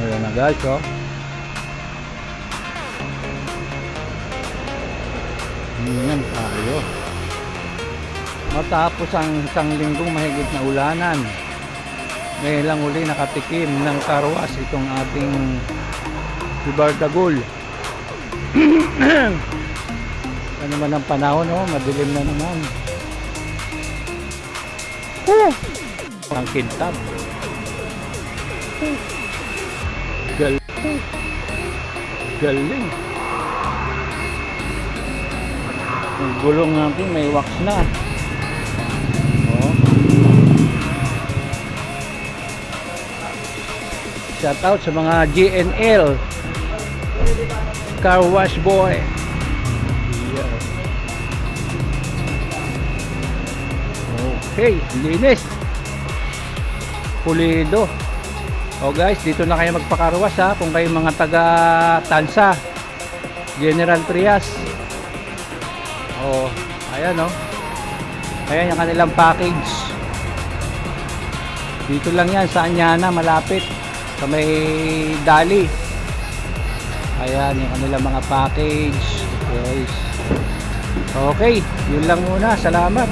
Ayan na guys, oh. Yan tayo. Matapos ang isang linggong mahigit na ulanan, ngayon lang uli nakatikim ng karwas itong ating Ibardagul. Ano naman ang panahon, oh, madilim na naman. Ang kintab. Galing. Ang gulong natin may wax na. Oh. Shout out sa mga GNL Car Wash Boy. Yeah. Okay, linis. Pulido. O guys, dito na kayo magpakarwas ha, kung kayo mga taga Tansa, General Trias. O, ayan o. Ayan yung kanilang package. Dito lang yan sa Anyana, malapit sa may Dali. Ayan yung kanilang mga package guys. Okay, yun lang muna. Salamat.